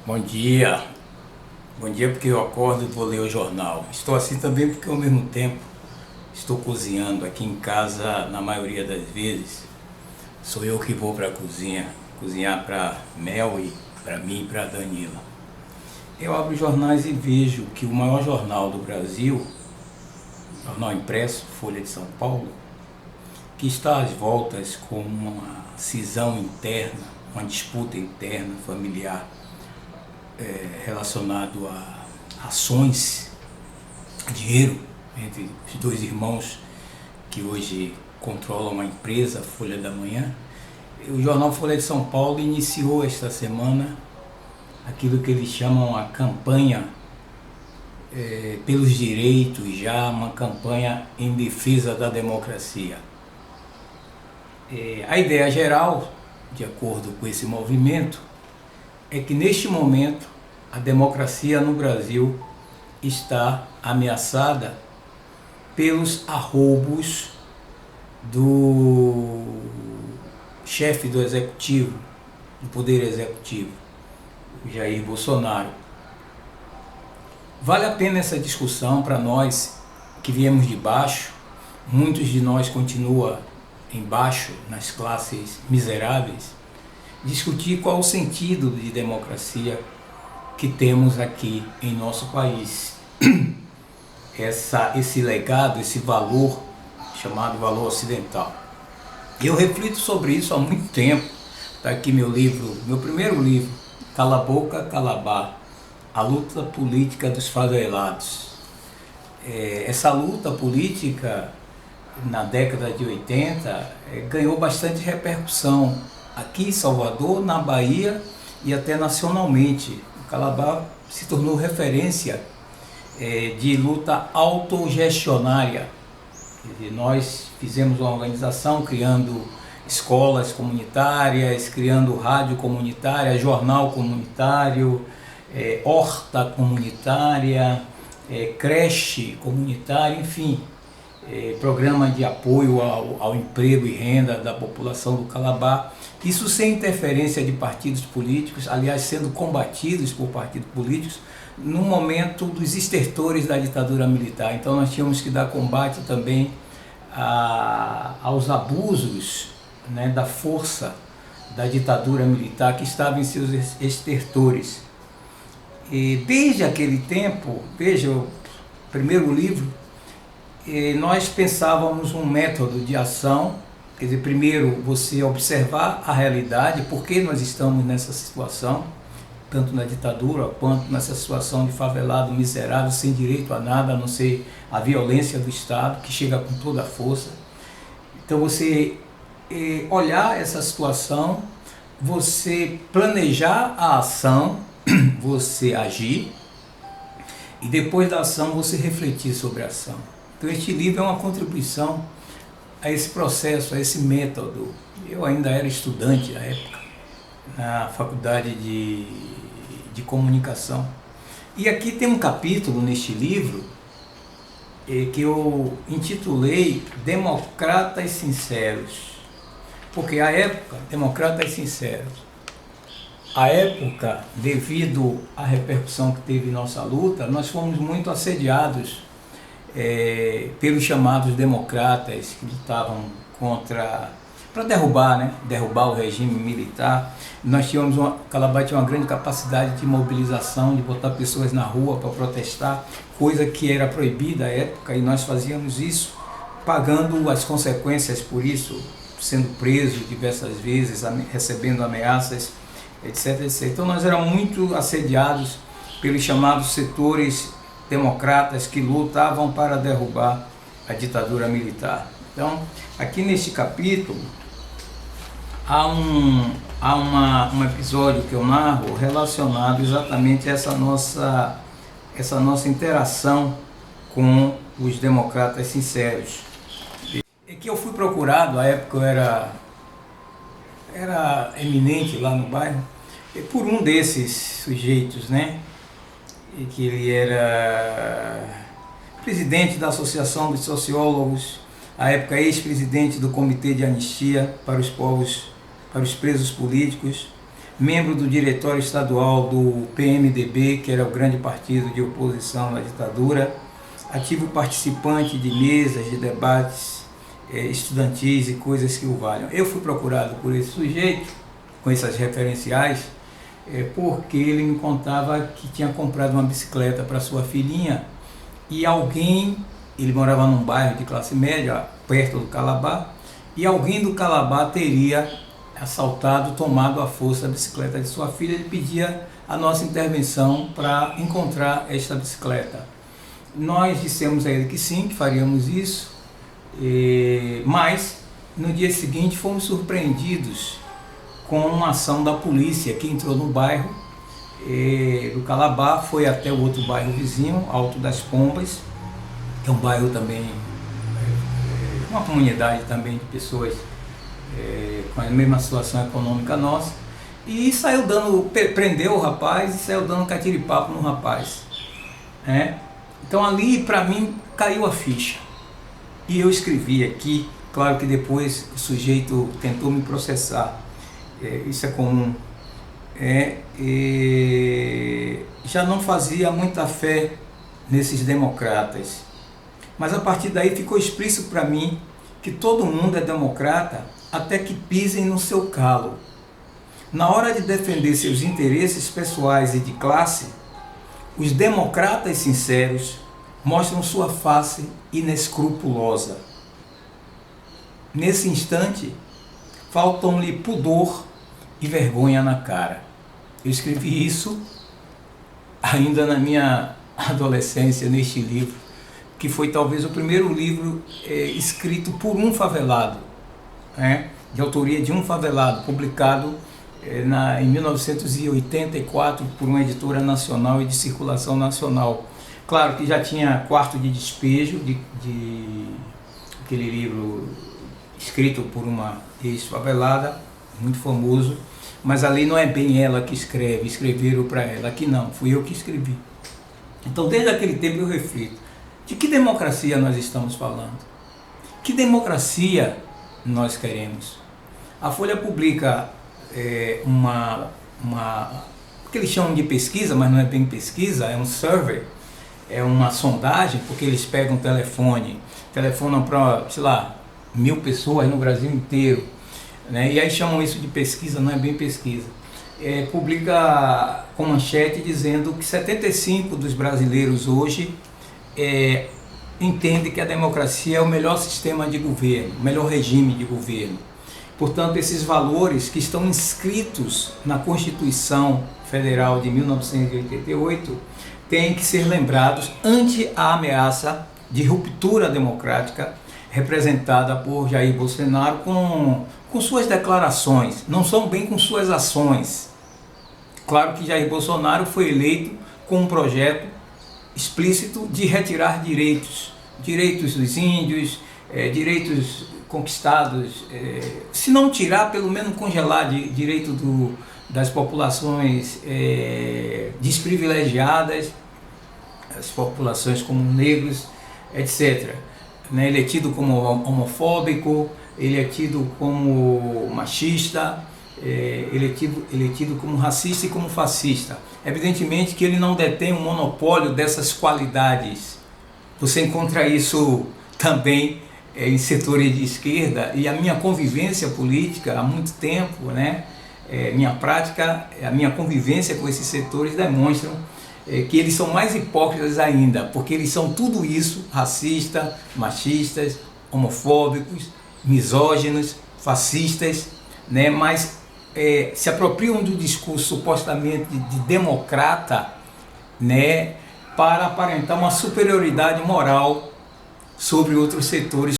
Bom dia. Bom dia porque eu acordo e vou ler o jornal. Estou assim também porque ao mesmo tempo estou cozinhando aqui em casa. Na maioria das vezes sou eu que vou para a cozinha, cozinhar para Mel e para mim e para Danila. Eu abro os jornais e vejo que o maior jornal do Brasil, jornal impresso, Folha de São Paulo, que está às voltas com uma cisão interna, uma disputa interna familiar relacionado a ações, dinheiro entre os dois irmãos que hoje controlam uma empresa, Folha da Manhã. O jornal Folha de São Paulo iniciou esta semana aquilo que eles chamam a campanha pelos direitos, já uma campanha em defesa da democracia. A ideia geral, de acordo com esse movimento, é que neste momento a democracia no Brasil está ameaçada pelos arroubos do chefe do executivo, do poder executivo, Jair Bolsonaro. Vale a pena essa discussão para nós que viemos de baixo. Muitos de nós continuam embaixo, nas classes miseráveis, discutir qual o sentido de democracia que temos aqui em nosso país. Esse legado, esse valor chamado valor ocidental. Eu reflito sobre isso há muito tempo. Está aqui meu livro, meu primeiro livro, Cala a Boca, Calabar, a luta política dos favelados. Essa luta política na década de 80 ganhou bastante repercussão aqui em Salvador, na Bahia e até nacionalmente. O Calabar se tornou referência de luta autogestionária. Nós fizemos uma organização criando escolas comunitárias, criando rádio comunitária, jornal comunitário, horta comunitária, creche comunitária, enfim, programa de apoio ao emprego e renda da população do Calabar. Isso sem interferência de partidos políticos, aliás, sendo combatidos por partidos políticos no momento dos estertores da ditadura militar. Então nós tínhamos que dar combate também aos abusos, né, da força da ditadura militar que estava em seus estertores. E desde aquele tempo, veja o primeiro livro, nós pensávamos um método de ação. Quer dizer, primeiro você observar a realidade, por que nós estamos nessa situação, tanto na ditadura quanto nessa situação de favelado, miserável, sem direito a nada, a não ser a violência do Estado, que chega com toda a força. Então você olhar essa situação, você planejar a ação, você agir, e depois da ação você refletir sobre a ação. Então este livro é uma contribuição a esse processo, a esse método. Eu ainda era estudante na época, na faculdade de comunicação. E aqui tem um capítulo neste livro que eu intitulei Democratas Sinceros. Porque a época, Democratas Sinceros, a época, devido à repercussão que teve nossa luta, nós fomos muito assediados pelos chamados democratas que lutavam para derrubar o regime militar. Nós tínhamos Calabar tinha uma grande capacidade de mobilização, de botar pessoas na rua para protestar, coisa que era proibida à época, e nós fazíamos isso, pagando as consequências por isso, sendo preso diversas vezes, recebendo ameaças, etc, etc. Então nós éramos muito assediados pelos chamados setores democratas que lutavam para derrubar a ditadura militar. Então, aqui neste capítulo, há um episódio que eu narro relacionado exatamente a essa nossa interação com os democratas sinceros. É que eu fui procurado, à época eu era eminente lá no bairro, por um desses sujeitos, né? E que ele era presidente da Associação de Sociólogos, à época ex-presidente do Comitê de Anistia para os Presos Políticos, membro do diretório estadual do PMDB, que era o grande partido de oposição à ditadura, ativo participante de mesas, de debates estudantis e coisas que o valham. Eu fui procurado por esse sujeito, com essas referenciais, porque ele me contava que tinha comprado uma bicicleta para sua filhinha e alguém, ele morava num bairro de classe média, perto do Calabar, e alguém do Calabar teria assaltado, tomado à força a bicicleta de sua filha. Ele pedia a nossa intervenção para encontrar esta bicicleta. Nós dissemos a ele que sim, que faríamos isso, mas no dia seguinte fomos surpreendidos com uma ação da polícia que entrou no bairro do Calabar, foi até o outro bairro vizinho, Alto das Pombas, que é um bairro também, uma comunidade também de pessoas com a mesma situação econômica nossa, e saiu dando, prendeu o rapaz e saiu dando catiripapo no rapaz. Então ali para mim caiu a ficha, e eu escrevi aqui. Claro que depois o sujeito tentou me processar, isso é comum. Já não fazia muita fé nesses democratas, mas a partir daí ficou explícito para mim que todo mundo é democrata até que pisem no seu calo. Na hora de defender seus interesses pessoais e de classe, os democratas sinceros mostram sua face inescrupulosa. Nesse instante, faltam-lhe pudor e vergonha na cara. Eu escrevi isso ainda na minha adolescência, neste livro, que foi talvez o primeiro livro escrito por um favelado, de autoria de um favelado, publicado em 1984 por uma editora nacional e de circulação nacional. Claro que já tinha Quarto de Despejo, aquele livro escrito por uma ex-favelada, muito famoso, mas ali não é bem ela que escreve, escreveram para ela. Aqui não, fui eu que escrevi. Então desde aquele tempo eu reflito, de que democracia nós estamos falando? Que democracia nós queremos? A Folha publica o que eles chamam de pesquisa, mas não é bem pesquisa, é um survey, é uma sondagem, porque eles pegam telefonam para, sei lá, 1000 pessoas no Brasil inteiro, e aí chamam isso de pesquisa, não é bem pesquisa. Publica com manchete dizendo que 75% dos brasileiros hoje entendem que a democracia é o melhor sistema de governo, o melhor regime de governo. Portanto, esses valores que estão inscritos na Constituição Federal de 1988 têm que ser lembrados ante a ameaça de ruptura democrática representada por Jair Bolsonaro com suas declarações, não são bem com suas ações. Claro que Jair Bolsonaro foi eleito com um projeto explícito de retirar direitos dos índios, direitos conquistados, se não tirar, pelo menos congelar direito das populações desprivilegiadas, as populações como negros, etc. Ele é tido como homofóbico, ele é tido como machista, ele é tido como racista e como fascista. Evidentemente que ele não detém um monopólio dessas qualidades. Você encontra isso também em setores de esquerda, e a minha convivência política há muito tempo, minha prática, a minha convivência com esses setores demonstram que eles são mais hipócritas ainda, porque eles são tudo isso: racistas, machistas, homofóbicos, misóginos, fascistas, mas se apropriam do discurso supostamente de democrata, para aparentar uma superioridade moral sobre outros setores.